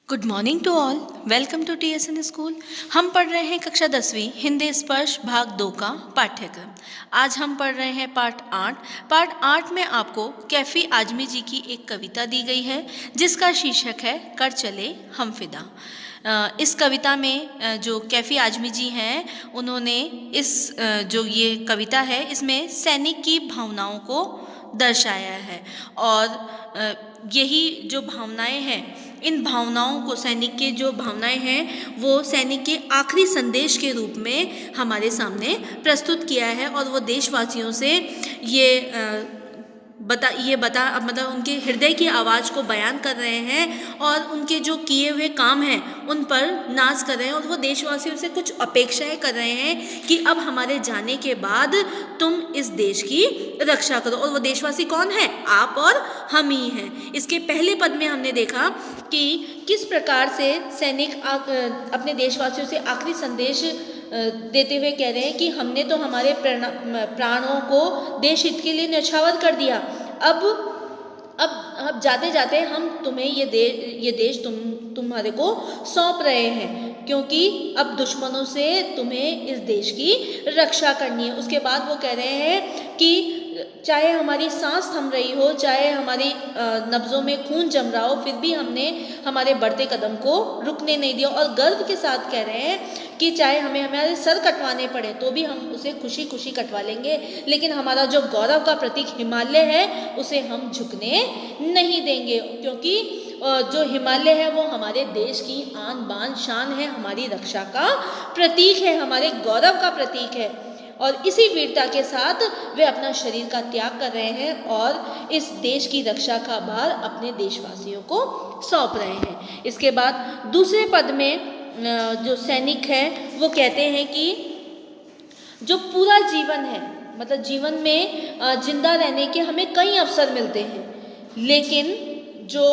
Good morning to all. Welcome to TSN school. हम पढ़ रहे हैं कक्षा 10वीं हिंदी स्पर्श भाग 2 का पाठ्यक्रम। आज हम पढ़ रहे हैं पाठ 8। पाठ 8 में आपको कैफ़ी आजमी जी की एक कविता दी गई है जिसका शीर्षक है कर चले हम फिदा। इस कविता में जो कैफ़ी आजमी जी हैं उन्होंने जो ये कविता है इसमें सैनिक की भावनाओं को दर्शाया है और यही जो भावनाएं हैं, इन भावनाओं को, सैनिक के जो भावनाएं हैं वो सैनिक के आखिरी संदेश के रूप में हमारे सामने प्रस्तुत किया है और वो देशवासियों से मतलब उनके हृदय की आवाज़ को बयान कर रहे हैं और उनके जो किए हुए काम हैं उन पर नाज कर रहे हैं और वो देशवासियों से कुछ अपेक्षाएं कर रहे हैं कि अब हमारे जाने के बाद तुम इस देश की रक्षा करो। और वो देशवासी कौन है? आप और हम ही हैं। इसके पहले पद में हमने देखा कि किस प्रकार से सैनिक अपने देशवासियों से आखिरी संदेश देते हुए कह रहे हैं कि हमने तो हमारे प्राणों को देश हित के लिए न्यौछावर कर दिया। अब जाते जाते हम तुम्हें ये देश तुम्हारे को सौंप रहे हैं, क्योंकि अब दुश्मनों से तुम्हें इस देश की रक्षा करनी है। उसके बाद वो कह रहे हैं कि चाहे हमारी सांस थम रही हो, चाहे हमारी नब्जों में खून जम रहा हो, फिर भी हमने हमारे बढ़ते कदम को रुकने नहीं दिया। और गर्व के साथ कह रहे हैं कि चाहे हमें हमारे सर कटवाने पड़े तो भी हम उसे खुशी खुशी कटवा लेंगे, लेकिन हमारा जो गौरव का प्रतीक हिमालय है उसे हम झुकने नहीं देंगे, क्योंकि जो हिमालय है वो हमारे देश की आन बान शान है, हमारी रक्षा का प्रतीक है, हमारे गौरव का प्रतीक है। और इसी वीरता के साथ वे अपना शरीर का त्याग कर रहे हैं और इस देश की रक्षा का भार अपने देशवासियों को सौंप रहे हैं। इसके बाद दूसरे पद में जो सैनिक है वो कहते हैं कि जो पूरा जीवन है, मतलब जीवन में जिंदा रहने के हमें कई अवसर मिलते हैं, लेकिन जो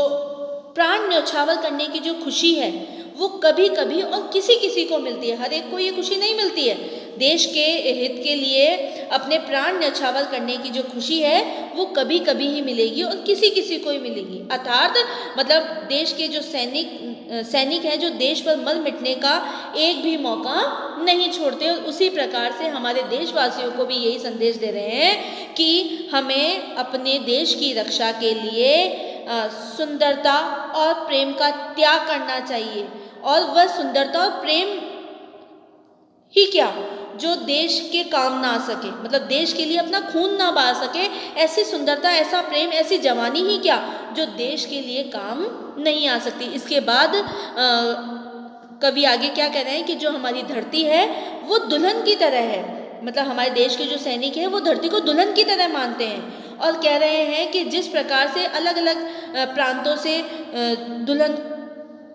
प्राण न्यौछावर करने की जो खुशी है वो कभी कभी और किसी किसी को मिलती है। हर एक को ये खुशी नहीं मिलती है। देश के हित के लिए अपने प्राण न्यौछावर करने की जो खुशी है वो कभी कभी ही मिलेगी और किसी किसी को ही मिलेगी। अर्थात मतलब देश के जो सैनिक हैं जो देश पर मर मिटने का एक भी मौका नहीं छोड़ते। और उसी प्रकार से हमारे देशवासियों को भी यही संदेश दे रहे हैं कि हमें अपने देश की रक्षा के लिए सुंदरता और प्रेम का त्याग करना चाहिए। और वह सुंदरता और प्रेम ही क्या, जो देश के काम ना आ सके, मतलब देश के लिए अपना खून ना बहा सके, ऐसी सुंदरता, ऐसा प्रेम, ऐसी जवानी ही क्या जो देश के लिए काम नहीं आ सकती। इसके बाद कवि आगे क्या कह रहे हैं कि जो हमारी धरती है वो दुल्हन की तरह है। मतलब हमारे देश के जो सैनिक हैं वो धरती को दुल्हन की तरह मानते हैं और कह रहे हैं कि जिस प्रकार से अलग अलग प्रांतों से दुल्हन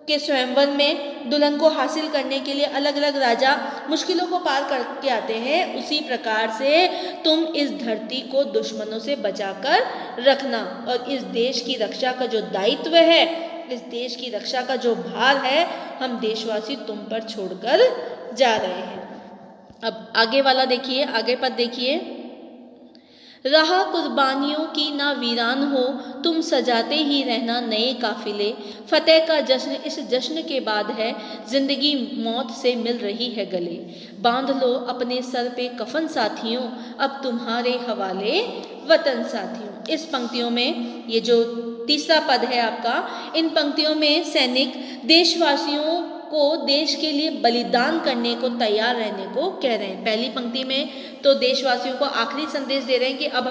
के स्वयंवर में दुल्हन को हासिल करने के लिए अलग अलग राजा मुश्किलों को पार करके आते हैं, उसी प्रकार से तुम इस धरती को दुश्मनों से बचाकर रखना और इस देश की रक्षा का जो दायित्व है, इस देश की रक्षा का जो भार है, हम देशवासी तुम पर छोड़कर जा रहे हैं। अब आगे वाला देखिए, आगे पद देखिए। रहा कुर्बानियों की ना वीरान हो, तुम सजाते ही रहना नए काफिले। फतेह का जश्न इस जश्न के बाद है, जिंदगी मौत से मिल रही है गले। बांध लो अपने सर पे कफन साथियों, अब तुम्हारे हवाले वतन साथियों। इस पंक्तियों में ये जो तीसरा पद है आपका, इन पंक्तियों में सैनिक देशवासियों को देश के लिए बलिदान करने को तैयार रहने को कह रहे हैं। पहली पंक्ति में तो देशवासियों को आखिरी संदेश दे रहे हैं कि अब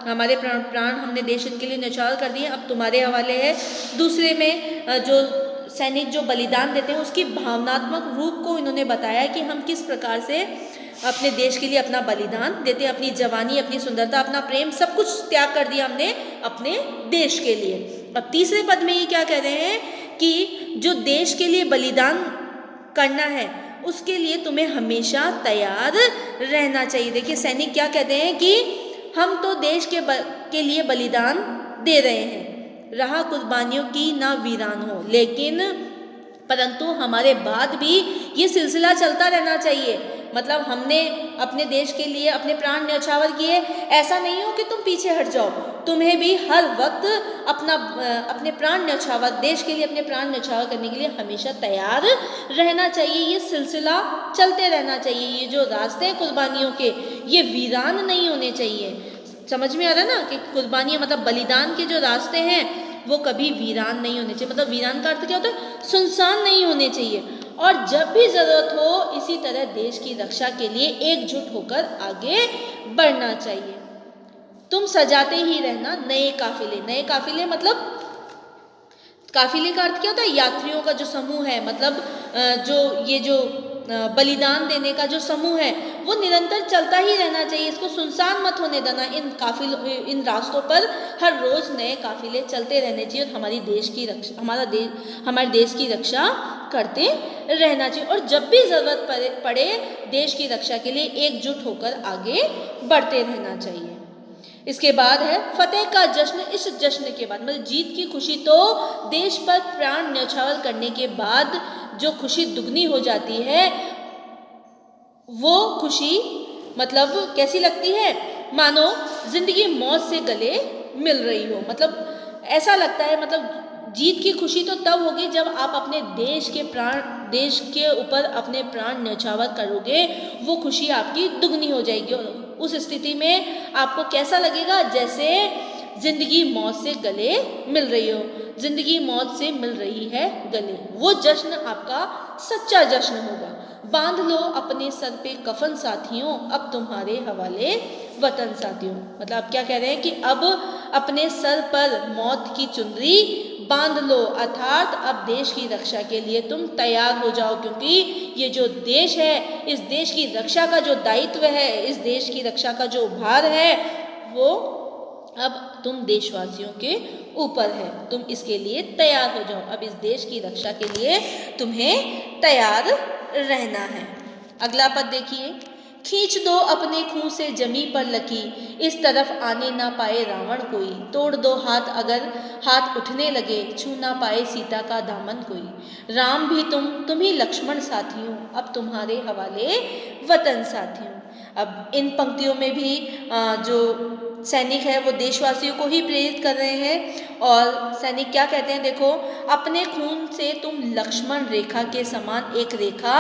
हमारे प्राण हमने देश हित के लिए न्यौछावर कर दिए, अब तुम्हारे हवाले है। दूसरे में जो सैनिक जो बलिदान देते हैं उसकी भावनात्मक रूप को इन्होंने बताया कि हम किस प्रकार से अपने देश के लिए अपना बलिदान देते हैं, अपनी जवानी, अपनी सुंदरता, अपना प्रेम, सब कुछ त्याग कर दिया हमने अपने देश के लिए। अब तीसरे पद में ये क्या कह रहे हैं कि जो देश के लिए बलिदान करना है उसके लिए तुम्हें हमेशा तैयार रहना चाहिए। देखिए सैनिक क्या कहते हैं कि हम तो देश के लिए बलिदान दे रहे हैं, रहा कुर्बानियों की ना वीरान हो, लेकिन परंतु हमारे बाद भी ये सिलसिला चलता रहना चाहिए। मतलब हमने अपने देश के लिए अपने प्राण न्यौछावर किए, ऐसा नहीं हो कि तुम पीछे हट जाओ, तुम्हें भी हर वक्त अपने प्राण न्यौछावर, देश के लिए अपने प्राण न्यौछावर करने के लिए हमेशा तैयार रहना चाहिए। ये सिलसिला चलते रहना चाहिए। ये जो रास्ते हैं कुर्बानियों के, ये वीरान नहीं होने चाहिए। समझ में आ रहा है ना कि कुर्बानियाँ मतलब बलिदान के जो रास्ते हैं वो कभी वीरान नहीं होने चाहिए। मतलब वीरान का अर्थ क्या होता है? सुनसान नहीं होने चाहिए। और जब भी ज़रूरत हो इसी तरह देश की रक्षा के लिए एकजुट होकर आगे बढ़ना चाहिए। तुम सजाते ही रहना नए काफिले। नए काफिले मतलब काफिले का अर्थ क्या होता है? यात्रियों का जो समूह है, मतलब जो बलिदान देने का जो समूह है वो निरंतर चलता ही रहना चाहिए। इसको सुनसान मत होने देना। इन रास्तों पर हर रोज नए काफिले चलते रहने चाहिए और हमारे देश की रक्षा करते रहना चाहिए। और जब भी जरूरत पड़े देश की रक्षा के लिए एकजुट होकर आगे बढ़ते रहना चाहिए। इसके बाद है फतेह का जश्न। इस जश्न के बाद मतलब जीत की खुशी तो देश पर प्राण न्यौछावर करने के बाद जो खुशी दुगनी हो जाती है, वो खुशी मतलब कैसी लगती है? मानो जिंदगी मौत से गले मिल रही हो। मतलब ऐसा लगता है, मतलब जीत की खुशी तो तब होगी जब आप अपने देश के ऊपर अपने प्राण न्यौछावर करोगे, वो खुशी आपकी दुगनी हो जाएगी। और उस स्थिति में आपको कैसा लगेगा? जैसे जिंदगी मौत से गले मिल रही हो, जिंदगी मौत से मिल रही है गले। वो जश्न आपका सच्चा जश्न होगा। बांध लो अपने सर पे कफन साथियों, अब तुम्हारे हवाले वतन साथियों। मतलब आप क्या कह रहे हैं कि अब अपने सर पर मौत की चुनरी बांध लो, अर्थात अब देश की रक्षा के लिए तुम तैयार हो जाओ। क्योंकि ये जो देश है, इस देश की रक्षा का जो दायित्व है, इस देश की रक्षा का जो भार है, वो अब तुम देशवासियों के ऊपर है। तुम इसके लिए तैयार हो जाओ। अब इस देश की रक्षा के लिए तुम्हें तैयार रहना है। अगला पद देखिए। खींच दो अपने खून से जमी पर लकीर, इस तरफ आने ना पाए रावण कोई। तोड़ दो हाथ अगर हाथ उठने लगे, छू ना पाए सीता का दामन कोई। राम भी तुम ही लक्ष्मण साथियों, अब तुम्हारे हवाले वतन साथियों। अब इन पंक्तियों में भी जो सैनिक है वो देशवासियों को ही प्रेरित कर रहे हैं। और सैनिक क्या कहते हैं? देखो, अपने खून से तुम लक्ष्मण रेखा के समान एक रेखा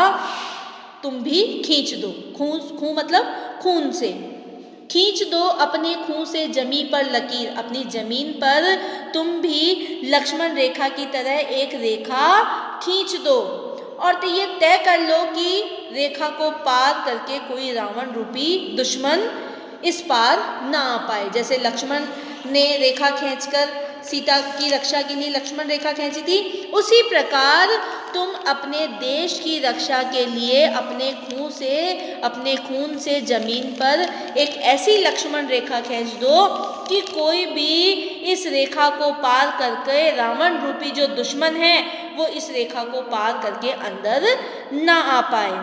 तुम भी खींच दो। खून मतलब खून से खींच दो अपने खून से जमी पर लकीर, अपनी जमीन पर तुम भी लक्ष्मण रेखा की तरह एक रेखा खींच दो। और तो ये तय कर लो कि रेखा को पार करके कोई रावण रूपी दुश्मन इस पार ना आ पाए। जैसे लक्ष्मण ने रेखा खींचकर सीता की रक्षा के लिए लक्ष्मण रेखा खींची थी, उसी प्रकार तुम अपने देश की रक्षा के लिए अपने खून से जमीन पर एक ऐसी लक्ष्मण रेखा खींच दो कि कोई भी इस रेखा को पार करके, रावण रूपी जो दुश्मन है वो इस रेखा को पार करके अंदर ना आ पाए।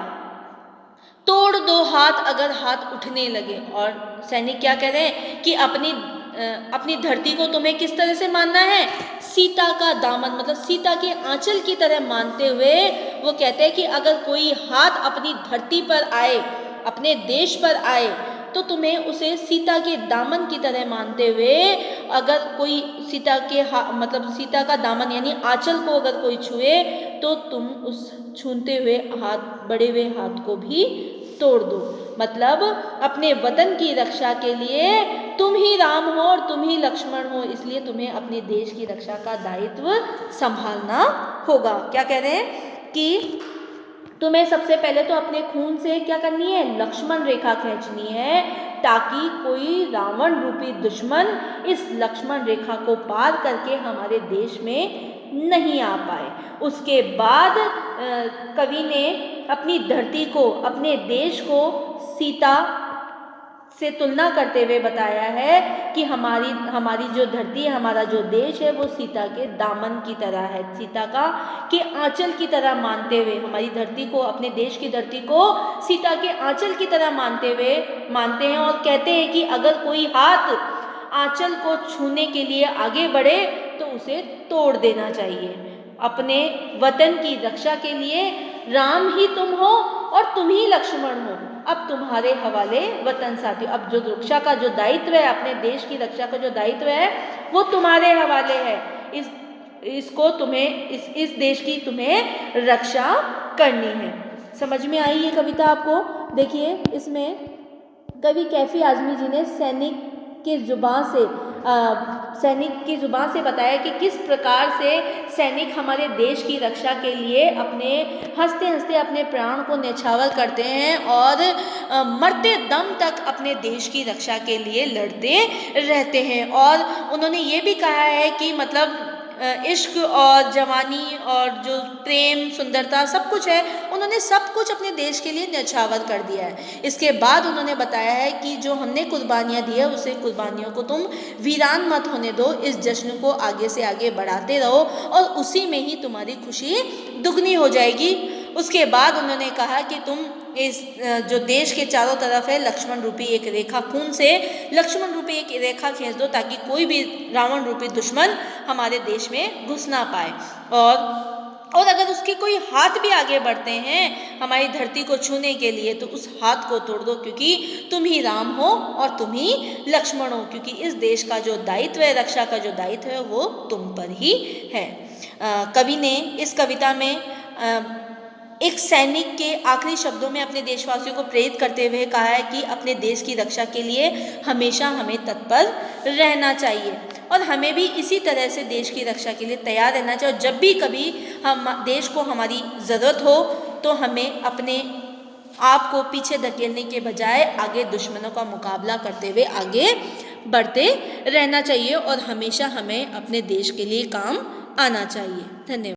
तोड़ दो हाथ अगर हाथ उठने लगे। और सैनिक क्या कह रहे हैं कि अपनी धरती को तुम्हें किस तरह से मानना है? सीता का दामन मतलब सीता के आंचल की तरह मानते हुए वो कहते हैं कि अगर कोई हाथ अपनी धरती पर आए, अपने देश पर आए, तो तुम्हें उसे सीता के दामन की तरह मानते हुए, अगर कोई सीता का दामन यानी आंचल को अगर कोई छुए तो तुम उस छूते हुए बढ़े हुए हाथ को भी तोड़ दो। मतलब अपने वतन की रक्षा के लिए तुम ही राम हो और तुम ही लक्ष्मण हो, इसलिए तुम्हें अपने देश की रक्षा का दायित्व संभालना होगा। क्या कह रहे हैं कि तुम्हें सबसे पहले तो अपने खून से क्या करनी है? लक्ष्मण रेखा खींचनी है, ताकि कोई रावण रूपी दुश्मन इस लक्ष्मण रेखा को पार करके हमारे देश में नहीं आ पाए। उसके बाद कवि ने अपनी धरती को, अपने देश को सीता से तुलना करते हुए बताया है कि हमारी जो धरती है, हमारा जो देश है, वो सीता के दामन की तरह है, सीता के आंचल की तरह मानते हुए हमारी धरती को, अपने देश की धरती को सीता के आंचल की तरह मानते हैं। और कहते हैं कि अगर कोई हाथ आंचल को छूने के लिए आगे बढ़े तो उसे तोड़ देना चाहिए। अपने वतन की रक्षा के लिए राम ही तुम हो और तुम ही लक्ष्मण हो। अब तुम्हारे हवाले वतन साथियों। अब जो रक्षा का जो दायित्व है, अपने देश की रक्षा का जो दायित्व है वो तुम्हारे हवाले है। इसको तुम्हें इस देश की तुम्हें रक्षा करनी है। समझ में आई ये कविता आपको? देखिए इसमें कवि कैफी आजमी जी ने सैनिक की जुबान से बताया कि किस प्रकार से सैनिक हमारे देश की रक्षा के लिए अपने हंसते हंसते अपने प्राण को न्यौछावर करते हैं और मरते दम तक अपने देश की रक्षा के लिए लड़ते रहते हैं। और उन्होंने ये भी कहा है कि मतलब इश्क और जवानी और जो प्रेम सुंदरता सब कुछ है, उन्होंने सब कुछ अपने देश के लिए न्यौछावर कर दिया है। इसके बाद उन्होंने बताया है कि जो हमने कुर्बानियाँ दी है उसे कुर्बानियों को तुम वीरान मत होने दो, इस जश्न को आगे से आगे बढ़ाते रहो और उसी में ही तुम्हारी खुशी दुगनी हो जाएगी। उसके बाद उन्होंने कहा कि तुम इस जो देश के चारों तरफ है लक्ष्मण रूपी एक रेखा, खून से लक्ष्मण रूपी एक रेखा खींच दो ताकि कोई भी रावण रूपी दुश्मन हमारे देश में घुस ना पाए। और अगर उसके कोई हाथ भी आगे बढ़ते हैं हमारी धरती को छूने के लिए तो उस हाथ को तोड़ दो, क्योंकि तुम ही राम हो और तुम ही लक्ष्मण हो, क्योंकि इस देश का जो दायित्व है, रक्षा का जो दायित्व है वो तुम पर ही है। कवि ने इस कविता में एक सैनिक के आखिरी शब्दों में अपने देशवासियों को प्रेरित करते हुए कहा है कि अपने देश की रक्षा के लिए हमेशा हमें तत्पर रहना चाहिए और हमें भी इसी तरह से देश की रक्षा के लिए तैयार रहना चाहिए। और जब भी कभी हम देश को हमारी ज़रूरत हो तो हमें अपने आप को पीछे धकेलने के बजाय आगे दुश्मनों का मुकाबला करते हुए आगे बढ़ते रहना चाहिए और हमेशा हमें अपने देश के लिए काम आना चाहिए। धन्यवाद।